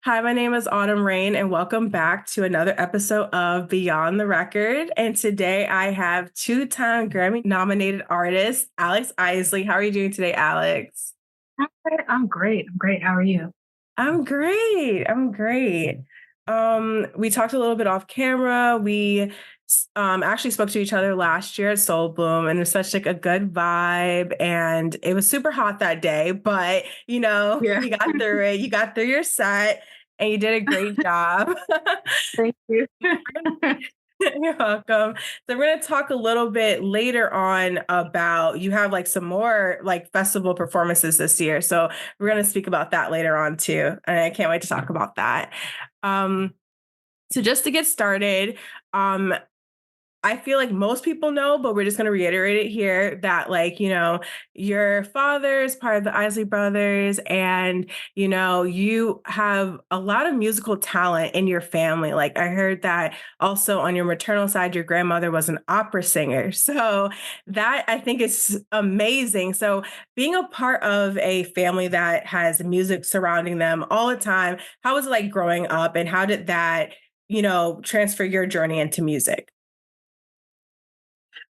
Hi, my name is Autumn Rain, and welcome back to another episode of Beyond the Record. And today I have two-time Grammy-nominated artist Alex Isley. How are you doing today, Alex? Hi, I'm great. I'm great. How are you? I'm great. I'm great. We talked a little bit off camera. We actually spoke to each other last year at Soul Boom, and it was such like a good vibe. And it was super hot that day, but Yeah, you got through it. You got through your set, and you did a great job. thank you. You're welcome. So we're going to talk a little bit later on about you have like some more like festival performances this year. So we're going to speak about that later on too. And I can't wait to talk about that. Um, so just to get started, um, I feel like most people know, but we're just going to reiterate it here that, like, your father is part of the Isley brothers, and, you have a lot of musical talent in your family. Like, I heard that also on your maternal side, your grandmother was an opera singer. So, that I think is amazing. So, being a part of a family that has music surrounding them all the time, how was it like growing up, and how did that, transfer your journey into music?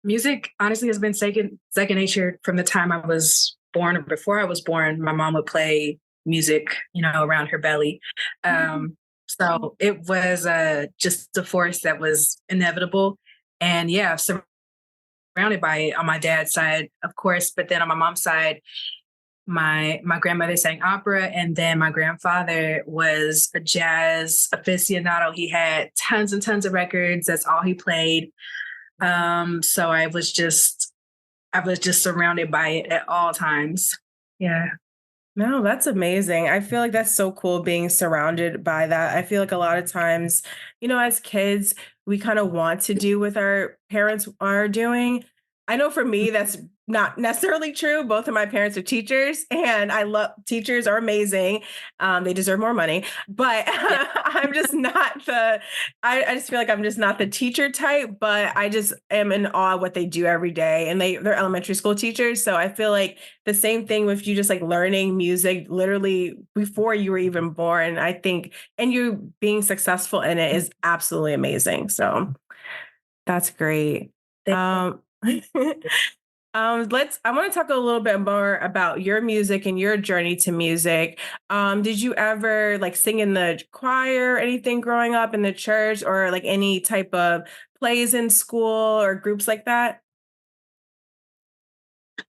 Music honestly has been second nature from the time I was born or before I was born. My mom would play music, around her belly. So it was just a force that was inevitable. And yeah, surrounded by it on my dad's side, of course, but then on my mom's side, my grandmother sang opera, and then my grandfather was a jazz aficionado. He had tons and tons of records. That's all he played. So I was just surrounded by it at all times. Yeah. No, that's amazing. I feel like that's so cool being surrounded by that. I feel like a lot of times, as kids, we kind of want to do what our parents are doing. I know for me, that's not necessarily true. Both of my parents are teachers, and I love teachers are amazing. They deserve more money, but Yeah. I'm just not I just feel like I'm just not the teacher type, but I just am in awe of what they do every day. And they're elementary school teachers. So I feel like the same thing with you just like learning music literally before you were even born, I think, and you being successful in it is absolutely amazing. So that's great. Thank Um, I want to talk a little bit more about your music and your journey to music. Did you ever like sing in the choir or anything growing up in the church, or like any type of plays in school or groups like that?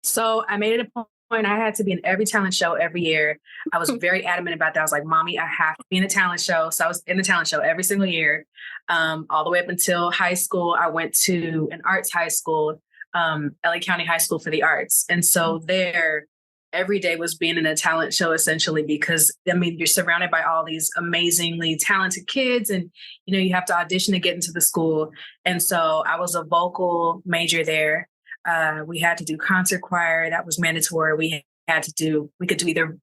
So I made it a point. I had to be in every talent show every year. I was very adamant about that. I was like, Mommy, I have to be in a talent show. So I was in the talent show every single year, all the way up until high school. I went to an arts high school, LA County High School for the Arts. And so there, every day was being in a talent show essentially because, I mean, you're surrounded by all these amazingly talented kids and, you have to audition to get into the school. And so I was a vocal major there. We had to do concert choir. That was mandatory. We could do either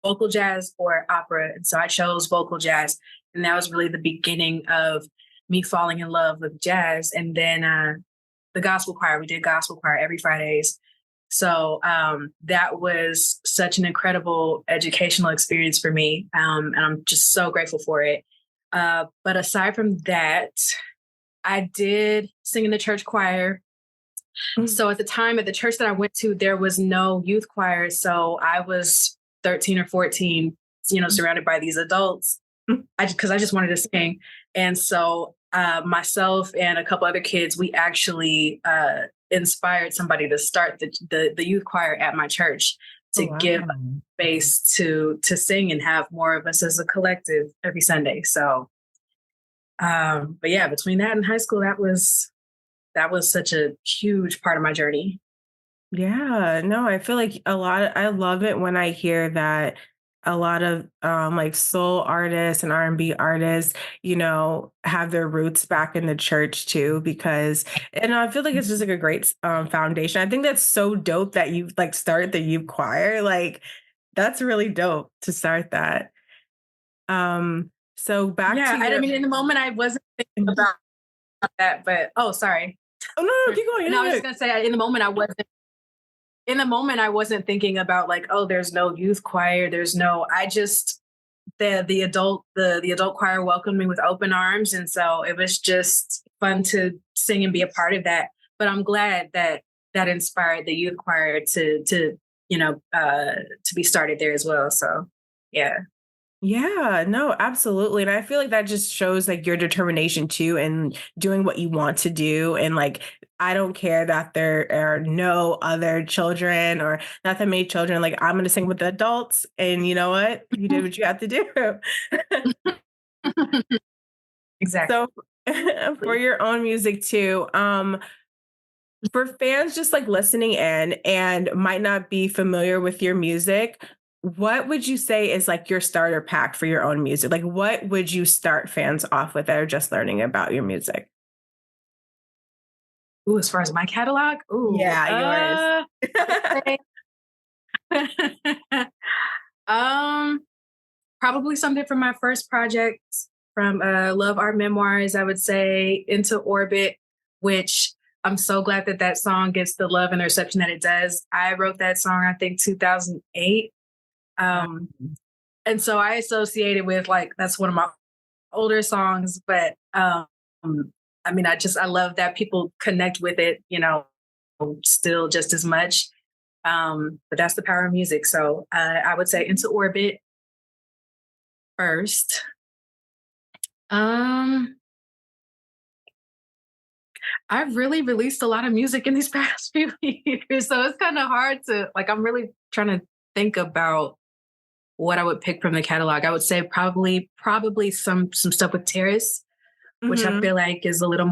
vocal jazz or opera. And so I chose vocal jazz. And that was really the beginning of me falling in love with jazz. And then the gospel choir, we did gospel choir every Fridays. So that was such an incredible educational experience for me. And I'm just so grateful for it. But aside from that, I did sing in the church choir. So at the time at the church that I went to, there was no youth choir. So I was 13 or 14, surrounded by these adults. Because I just wanted to sing. And so myself and a couple other kids, we actually inspired somebody to start the youth choir at my church Oh, to give wow. space to sing and have more of us as a collective every Sunday. So, but yeah, between that and high school, that was such a huge part of my journey. Yeah, no, I feel like I love it when I hear that a lot of like soul artists and R&B artists, have their roots back in the church too, because and I feel like it's just like a great foundation. I think that's so dope that you like started the youth choir. Like that's really dope to start that. So back Yeah, to I your mean, in the moment, I wasn't thinking oh about that, but oh, sorry. no, no, keep going. No, I was No, just gonna say, in the moment I wasn't thinking about like, oh, there's no youth choir, there's no. I just the adult choir welcomed me with open arms, and so it was just fun to sing and be a part of that. But I'm glad that that inspired the youth choir to to be started there as well. So yeah. Yeah, no, absolutely. And I feel like that just shows like your determination too and doing what you want to do. And like, I don't care that there are no other children or not that many children. Like, I'm going to sing with the adults. And you know what? You did what you had to do. Exactly. So, for your own music too, for fans just like listening in and might not be familiar with your music, what would you say is like your starter pack for your own music? Like, what would you start fans off with that are just learning about your music? Ooh, as far as my catalog, Yeah, yours. I would say um probably something from my first project from Love Art Memoirs. I would say Into Orbit, which I'm so glad that that song gets the love and the reception that it does. I wrote that song, I think 2008. Wow. Um, and so I associate it with like, that's one of my older songs, but I mean, I love that people connect with it, still just as much. But that's the power of music. So I would say Into Orbit first. Um, I've really released a lot of music in these past few years, so it's kind of hard to like. I'm really trying to think about what I would pick from the catalog. I would say probably some stuff with Terrace, which I Hmm. feel like is a little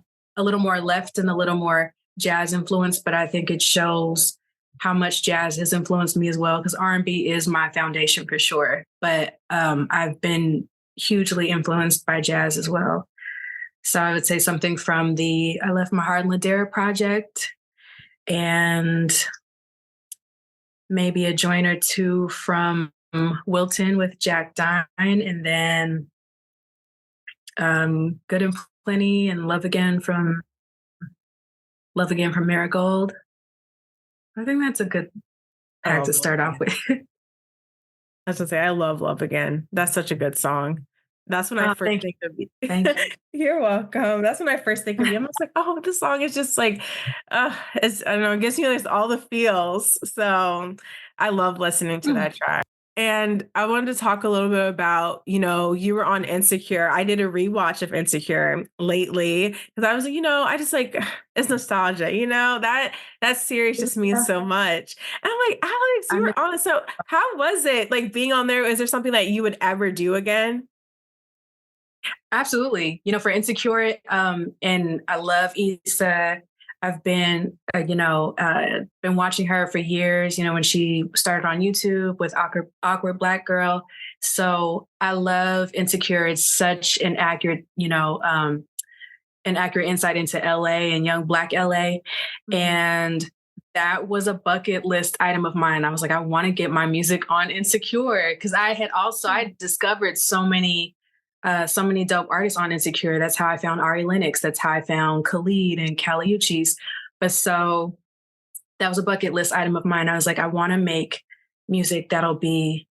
more left and a little more jazz influenced, but I think it shows how much jazz has influenced me as well because R&B is my foundation for sure. But I've been hugely influenced by jazz as well. So I would say something from the I Left My Heart in Ladera project and maybe a joint or two from Wilton with Jack Dine, and then Good and Plenty and Love Again from Marigold. I think that's a good pack Oh, to love start off again. with. I was gonna say, I love Love Again. That's such a good song. That's when I Oh, first thank think of you. you. Thank you. You're welcome. That's when I first think of you. I'm just like, oh, this song is just like, it's, I don't know, it gives me there's all the feels. So I love listening to that track. And I wanted to talk a little bit about, you were on Insecure. I did a rewatch of Insecure lately because I was like, I just like it's nostalgia, that series just means Yeah, so much. And I'm like, Alex, I you know. were on. So how was it like being on there? Is there something that you would ever do again? Absolutely. For Insecure, and I love Issa. I've been watching her for years, when she started on YouTube with Awkward Black Girl. So I love Insecure. It's such an accurate insight into LA and young Black LA. Mhm. And that was a bucket list item of mine. I was like, I want to get my music on Insecure because I discovered so many dope artists on Insecure. That's how I found Ari Lennox. That's how I found Khalid and Kali Uchis. But so that was a bucket list item of mine. I was like, I want to make music that'll be,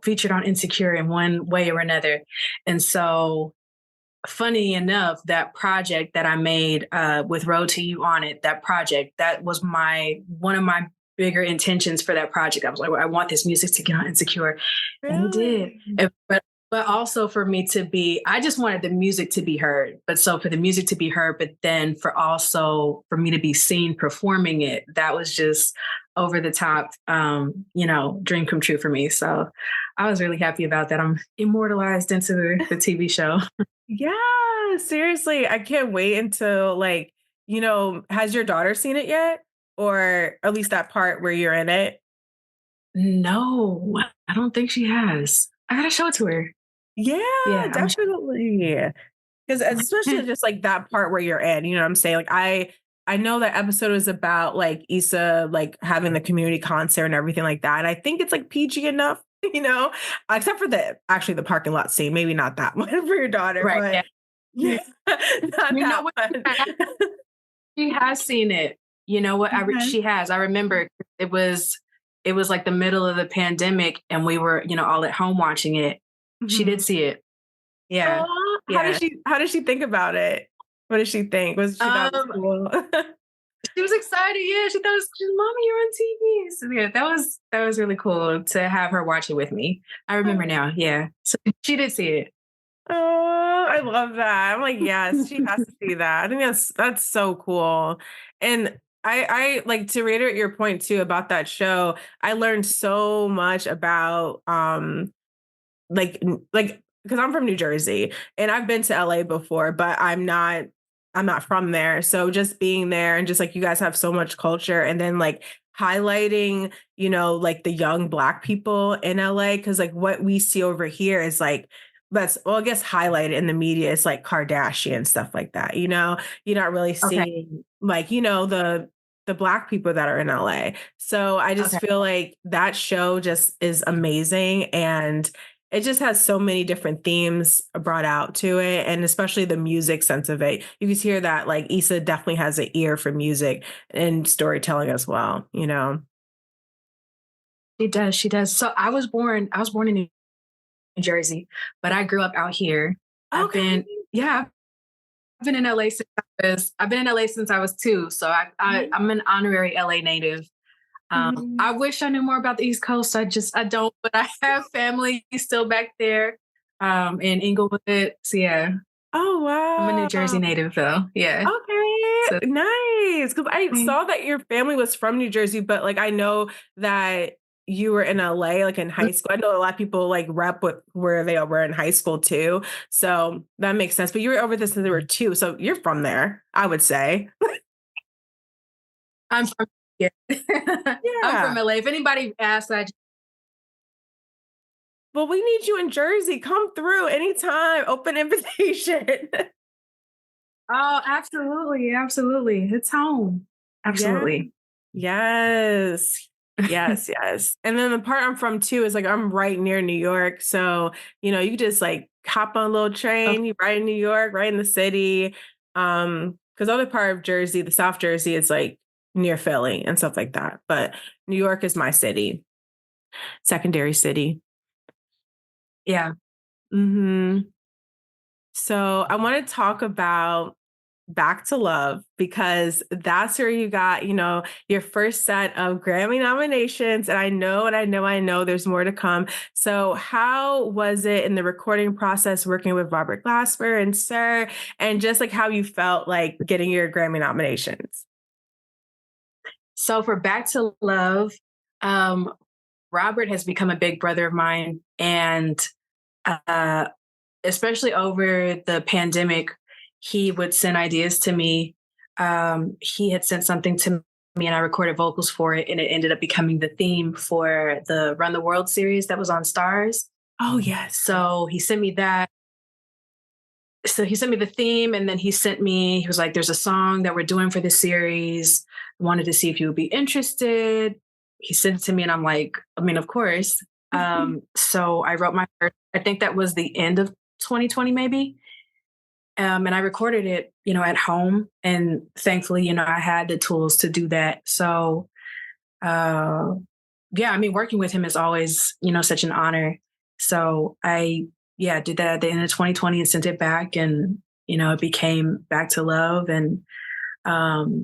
featured on Insecure in one way or another. And so funny enough, that project that I made with Road to You on it, that project, that was one of my bigger intentions for that project. I was like, well, I want this music to get on Insecure, and it did. Really? But also for me to be, I just wanted the music to be heard. But so for the music to be heard, but then for me to be seen performing it, that was just over the top, dream come true for me. So I was really happy about that. I'm immortalized into the TV show. Yeah, seriously. I can't wait until like, has your daughter seen it yet? Or at least that part where you're in it? No, I don't think she has. I gotta show it to her. Yeah, Yeah, I'm definitely. Because especially just like that part where you're in, you know what I'm saying? Like I know that episode is about like Issa like having the community concert and everything like that. And I think it's like PG enough, except for the parking lot scene. Maybe not that one for your daughter, right. but Yeah. yeah, not You know that what? one. She has seen it. You know what? Okay. She has. I remember it was like the middle of the pandemic, and we were all at home watching it. She did Mhm. see it. Yeah. Aw, Yeah. how did she think about it? What did she think? Was she thought it was Um, cool? she was excited. Yeah, she thought it was, she's, Mommy, you're on TV. So yeah, that was really cool to have her watch it with me. I remember now. Yeah. So she did see it. Oh, I love that. I'm like, yes, she has to see that. I think that's so cool. And I like to reiterate your point too about that show. I learned so much about like because I'm from New Jersey and I've been to LA before, but I'm not from there. So just being there and just like you guys have so much culture and then like highlighting, like the young black people in LA cuz like what we see over here is like that's well, I guess highlighted in the media is like Kardashian stuff like that. You're not really Okay. seeing like, the black people that are in LA. So I just Okay. feel like that show just is amazing and it just has so many different themes brought out to it, and especially the music sense of it. You can hear that like Issa definitely has an ear for music and storytelling as well. She does. She does. So I was born in New Jersey, but I grew up out here. I've Okay. been, yeah, I've been in LA since I was 2. So I'm an honorary LA native. Mhm. I wish I knew more about the East Coast. I don't, but I have family still back there, in Inglewood. So yeah, Oh, I'm a New Jersey wow. native though. Yeah. So Okay, nice. Because I mm, saw that your family was from New Jersey, but like I know that you were in LA, like in high school. I know a lot of people like rep with where they were in high school too. So that makes sense. But you were over this since they were 2. So you're from there, I would say. I'm from yeah. I'm from Yeah. LA. If anybody asks, Well, we need you in Jersey. Come through anytime. Open invitation. oh, absolutely, absolutely. It's home. Yeah. Absolutely. Yes. Yes, yes. And then the part I'm from too is like I'm right near New York. So, you just like hop on a little Okay. train, you right in New York, right in the city. Because other part of Jersey, the South Jersey, is like near Philly and stuff like that. But New York is my city, secondary city. Yeah. hmm So I want to talk about Back to Love because that's where you got, your first set of Grammy nominations. And I know there's more to come. So how was it in the recording process working with Robert Glasper and Sir, and just like how you felt like getting your Grammy nominations? So for Back to Love, um, Robert has become a big brother of mine, and uh, especially over the pandemic, he would send ideas to me. He had sent something to me, and I recorded vocals for it, and it ended up becoming the theme for the Run the World series that was on Stars. Oh, yes. Yes. So he sent me that. So he sent me the theme, and then he was like, there's a song that we're doing for this series. I wanted to see if you would be interested. He sent it to me, and I'm like, I mean, of course. So I wrote my first, I think that was the end of 2020, maybe. And I recorded it, at home. And thankfully, I had the tools to do that. So, uh, yeah, I mean, working with him is always, such an honor. So yeah, did that at the end of 2020 and sent it back. And, it became Back to Love. And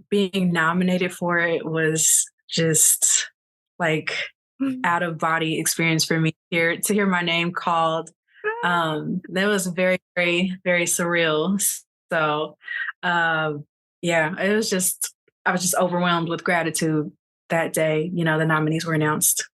being nominated for it was just like out of body experience for me here to hear my name called. That was very, very, very surreal. So, yeah, I was just overwhelmed with gratitude that day. The nominees were announced.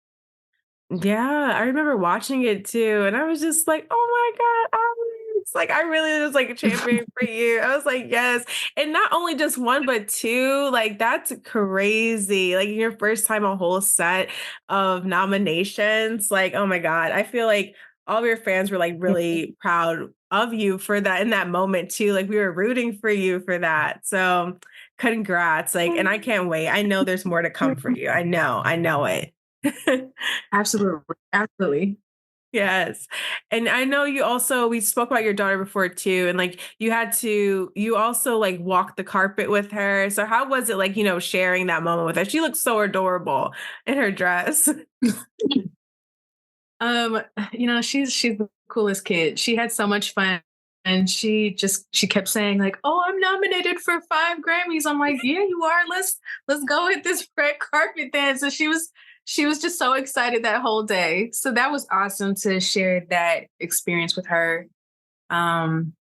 Yeah, I remember watching it too, and I was just like, "Oh my God, Alex!" Like, I really was like championing for you. I was like, "Yes!" And not only just one, but two. Like, that's crazy. Like your first time a whole set of nominations. Like, oh my God, I feel like all of your fans were like really proud of you for that in that moment too. Like, we were rooting for you for that. So, congrats! Like, and I can't wait. I know there's more to come for you. I know it. Absolutely. Absolutely. Yes. And I know we spoke about your daughter before too. And like you also like walked the carpet with her. So how was it like, sharing that moment with her? She looked so adorable in her dress. Um, she's the coolest kid. She had so much fun. And she kept saying, like, "Oh, I'm nominated for 5 Grammys." I'm like, "Yeah, you are. Let's go hit this red carpet then." So she was just so excited that whole day. So that was awesome to share that experience with her. Um,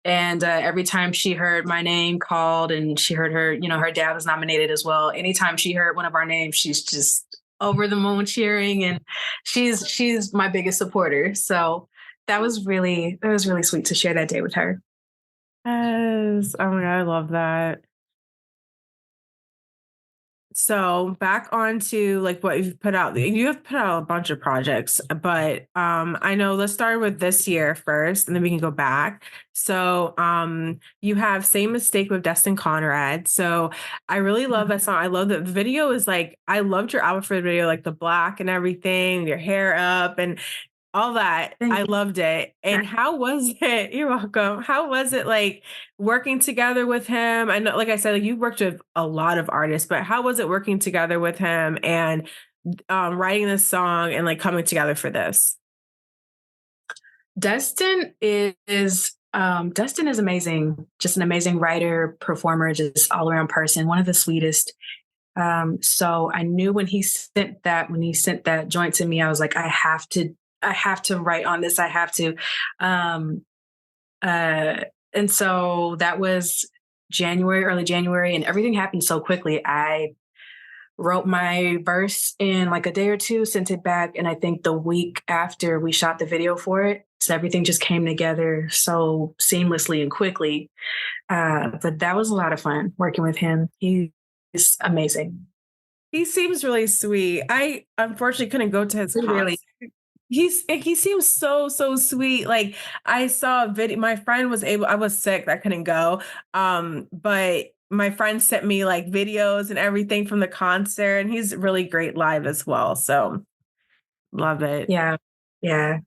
and every time she heard my name called and she heard her dad was nominated as well. Anytime she heard one of our names, she's just over the moon cheering, and she's my biggest supporter. So that was really sweet to share that day with her. Yes. Oh my God, I love that. So back onto like what you've put out. You have put out a bunch of projects, but I know let's start with this year first and then we can go back. So you have Same Mistake with Destin Conrad. So I really love that song. I love that the video is like I loved your outfit for the video, like the black and everything, your hair up and all that. Thank I loved it. And how was it? You're welcome. How was it like working together with him? I know, like I said, like you worked with a lot of artists, but how was it working together with him and writing this song and like coming together for this? Dustin is amazing, just an amazing writer, performer, just all around person, one of the sweetest. So I knew when he sent that joint to me, I was like, I have to write on this. I have to. Um, and so that was January, early January, and everything happened so quickly. I wrote my verse in like a day or two, sent it back, and I think the week after we shot the video for it, so everything just came together so seamlessly and quickly. But that was a lot of fun working with him. He's amazing. He seems really sweet. I unfortunately couldn't go to his He concert. really, He seems so sweet. Like I saw a video. My friend was able. I was sick. I couldn't go. But my friend sent me like videos and everything from the concert, and he's really great live as well. So love it. yeah, yeah.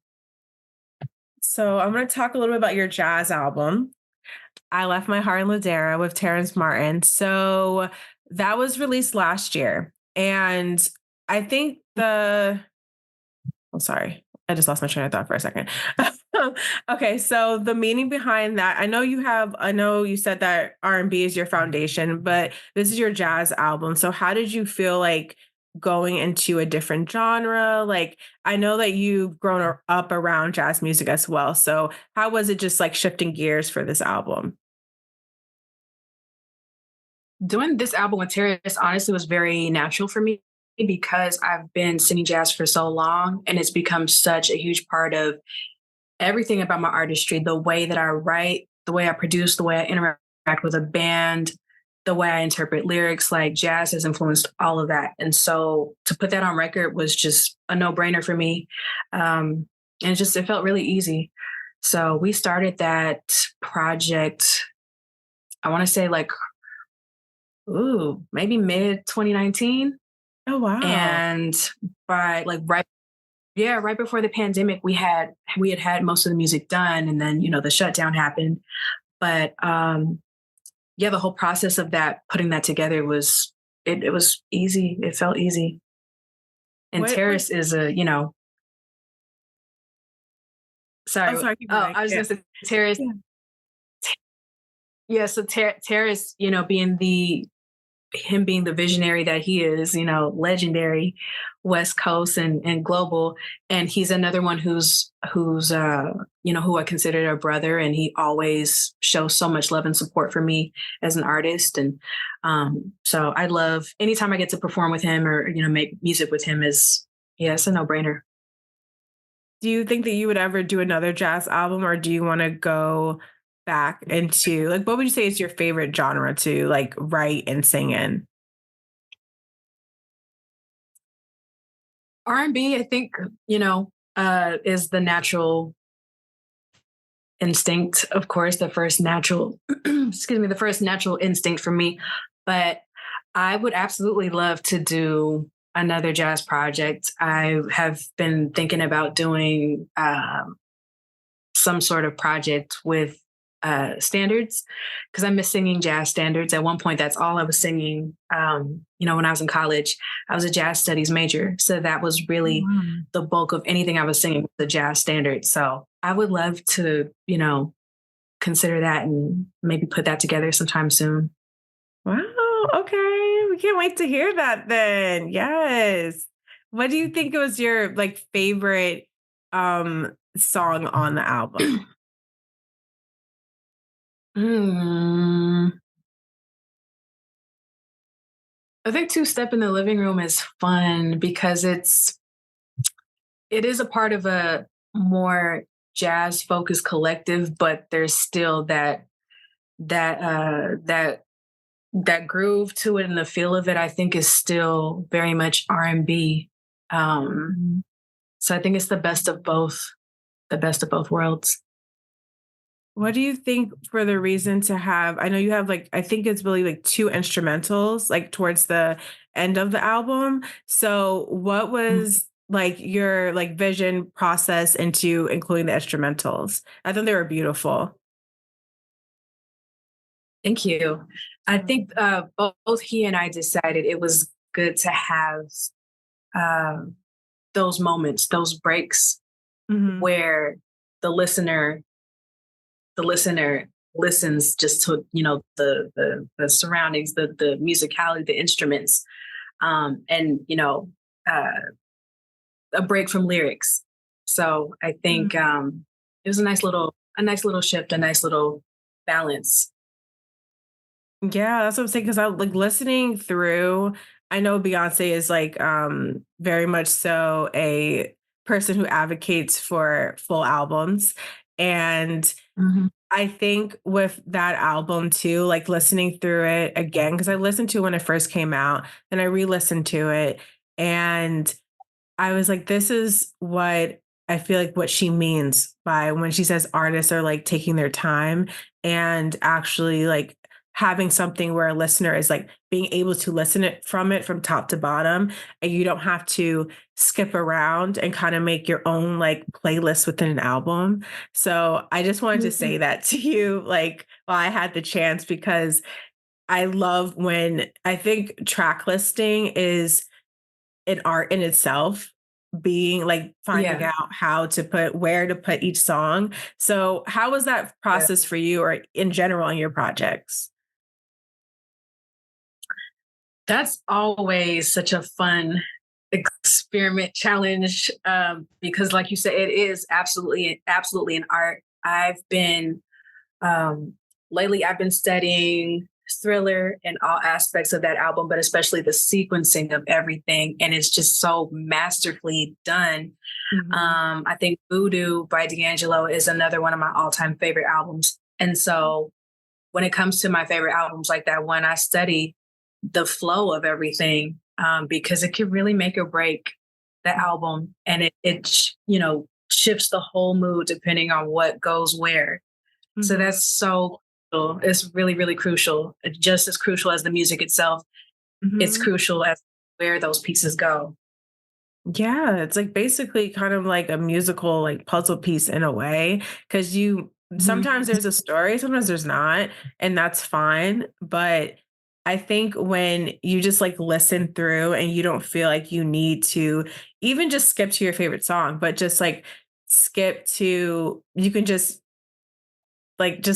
So I'm going to talk a little bit about your jazz album. I Left My Heart in Ladera with Terrence Martin. So that was released last year, and I think the I'm sorry. I just lost my train of thought for a second. Okay, so the meaning behind that, I know you said that R&B is your foundation, but this is your jazz album. So how did you feel like going into a different genre? Like I know that you've grown up around jazz music as well. So how was it just like shifting gears for this album? Doing this album with Terrace honestly was very natural for me because I've been singing jazz for so long and it's become such a huge part of everything about my artistry, the way that I write, the way I produce, the way I interact with a band, the way I interpret lyrics, like jazz has influenced all of that. And so to put that on record was just a no-brainer for me. And it felt really easy. So we started that project, I want to say like, maybe mid 2019. Oh wow. And by like right before the pandemic, we had most of the music done, and then the shutdown happened. But yeah, the whole process of that, putting that together was easy. It felt easy. And What Terrace is oh sorry. sorry, keep Oh, going. I was Yeah. gonna say Terrace. Yeah. Yeah, so Terrace, being the visionary that he is, legendary, West Coast and global. And he's another one who I consider a brother, and he always shows so much love and support for me as an artist. And so I love anytime I get to perform with him or make music with him is yeah, it's a no brainer. Do you think that you would ever do another jazz album or do you want to go back into like what would you say is your favorite genre to like write and sing in? R&B, I think, is the natural instinct, of course, the first natural, excuse me, the first natural instinct for me. But I would absolutely love to do another jazz project. I have been thinking about doing some sort of project with standards because I miss singing jazz standards. At one point, that's all I was singing. When I was in college, I was a jazz studies major. So that was really Wow. the bulk of anything I was singing, the jazz standards. So I would love to, consider that and maybe put that together sometime soon. Wow, okay. We can't wait to hear that then. Yes. What do you think was your like favorite song on the album? Hmm. I think Two Step in the Living Room is fun because it is a part of a more jazz focused collective, but there's still that that groove to it and the feel of it. I think is still very much R&B. Um, Mhm. so I think it's the best of both worlds. What do you think for the reason to have I know you have like I think it's really like two instrumentals like towards the end of the album. So what Mm, was like your like vision process into including the instrumentals? I thought they were beautiful. Thank you. I think both he and I decided it was good to have um, those moments, those breaks Mhm. where the listener the listener listens just to the surroundings, the musicality, the instruments, and uh, a break from lyrics. So I think it was a nice little shift, a nice little balance. Yeah, that's what I'm saying. Because I like listening through, I know Beyonce is like very much so a person who advocates for full albums. And Mhm. I think with that album too, like listening through it again, because I listened to it when it first came out, then I re-listened to it. And I was like, this is what I feel like what she means by when she says artists are like taking their time and actually like having something where a listener is like being able to listen it from top to bottom and you don't have to skip around and kind of make your own like playlist within an album. So I just wanted to Mhm. say that to you like while I had the chance because I love when I think track listing is an art in itself, being like finding Yeah, out how to put where to put each song. So, how was that yeah. process for you or in general in your projects? That's always such a fun experiment challenge because, like you said, it is absolutely an art. Um, Lately, I've been studying Thriller and all aspects of that album, but especially the sequencing of everything. And it's just so masterfully done. Mhm. I think Voodoo by D'Angelo is another one of my all time favorite albums. And so when it comes to my favorite albums like that one, I study the flow of everything because it could really make or break the album. And it shifts the whole mood depending on what goes where. So Mhm. that's so cool. It's really, really crucial. Just as crucial as the music itself, it's Mhm. crucial as where those pieces go. Yeah, it's like basically kind of like a musical like puzzle piece in a way because you Mhm. sometimes there's a story, sometimes there's not, and that's fine. But I think when you just like listen through and you don't feel like you need to even just skip to your favorite song, but just like skip to you can just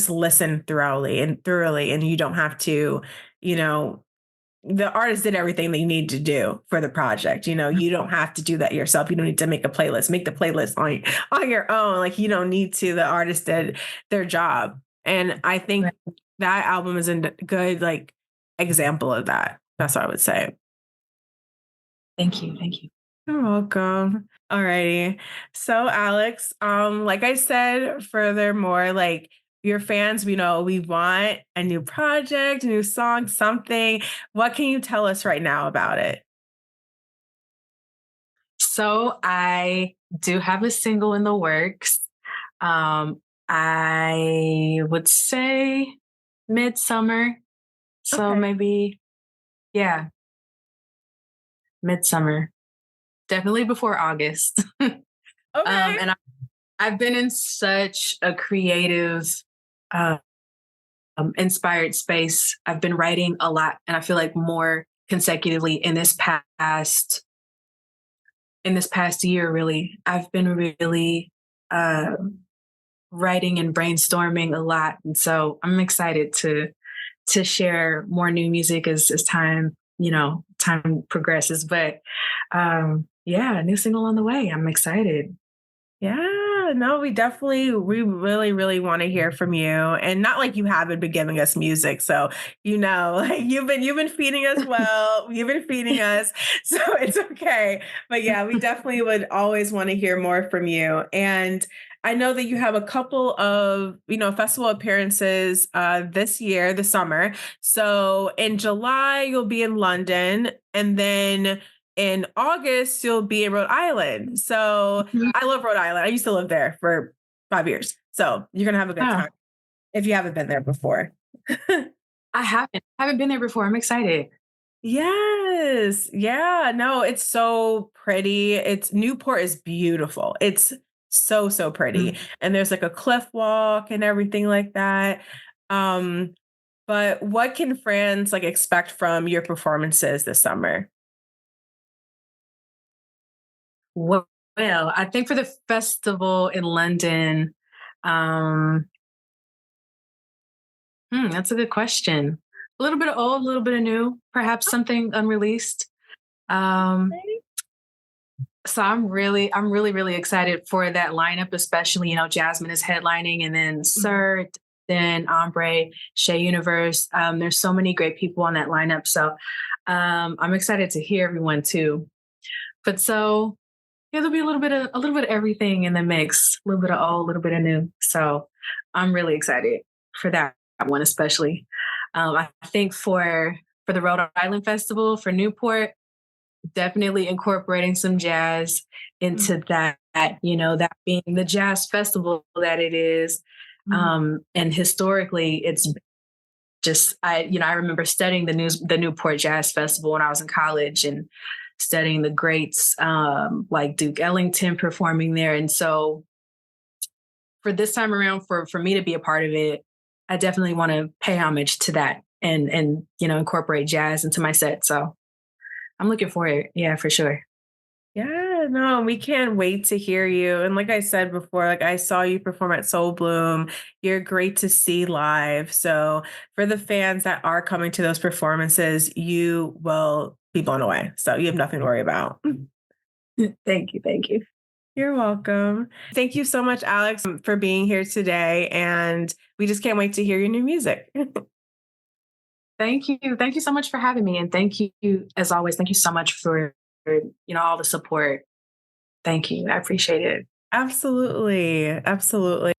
listen thoroughly and you don't have to, you know, the artist did everything that you need to do for the project. You know, you don't have to do that yourself. You don't need to make a playlist. Make the playlist on your own. Like you don't need to. The artist did their job. And I think that album is a good like example of that. That's what I would say. Thank you. Thank you. You're welcome. Alrighty. So Alex, like I said, furthermore, like your fans, we know we want a new project, a new song, something. What can you tell us right now about it? So I do have a single in the works. I would say midsummer. So Okay. maybe, yeah, midsummer. Definitely before August. Okay. And I've been in such a creative uh, inspired space. I've been writing a lot, and I feel like more consecutively in this past year. Really, I've been really uh, writing and brainstorming a lot, and so I'm excited to share more new music as time time progresses. But yeah, new single on the way. I'm excited. Yeah, no, we really, really want to hear from you. And not like you haven't been giving us music. So, like you've been feeding us well. You've been feeding us. So it's okay. But yeah, we definitely would always want to hear more from you. And I know that you have a couple of, festival appearances this year, the summer. So in July, you'll be in London. And then in August, you'll be in Rhode Island. So I love Rhode Island. I used to live there for 5 years. So you're going to have a good Oh, time if you haven't been there before. I haven't been there before. I'm excited. Yes. Yeah. No, it's so pretty. Newport is beautiful. It's so, so pretty. Mm. And there's like a cliff walk and everything like that. Um, but what can friends like expect from your performances this summer? Well, I think for the festival in London, um, that's a good question. A little bit of old, a little bit of new, perhaps something unreleased. Um, so I'm really excited for that lineup, especially, Jasmine is headlining and then Mhm. Sir, then Ombre, Shea Universe. There's so many great people on that lineup. So I'm excited to hear everyone too. But so yeah, there'll be a little bit of everything in the mix, a little bit of old, a little bit of new. So I'm really excited for that one, especially. I think for the Rhode Island Festival for Newport, definitely incorporating some jazz Mhm. into that, that being the jazz festival that it is. Mhm. And historically, it's just I remember studying the Newport Jazz Festival when I was in college and studying the greats like Duke Ellington performing there. And so for this time around, for me to be a part of it, I definitely want to pay homage to that and incorporate jazz into my set. So I'm looking for it. Yeah, for sure. Yeah, no, we can't wait to hear you. And like I said before, like I saw you perform at Soul Bloom. You're great to see live. So for the fans that are coming to those performances, you will be blown away. So you have nothing to worry about. Thank you. Thank you. You're welcome. Thank you so much, Alex, for being here today. And we just can't wait to hear your new music. Thank you. Thank you so much for having me. And thank you, as always, thank you so much for all the support. Thank you. I appreciate it. Absolutely. Absolutely.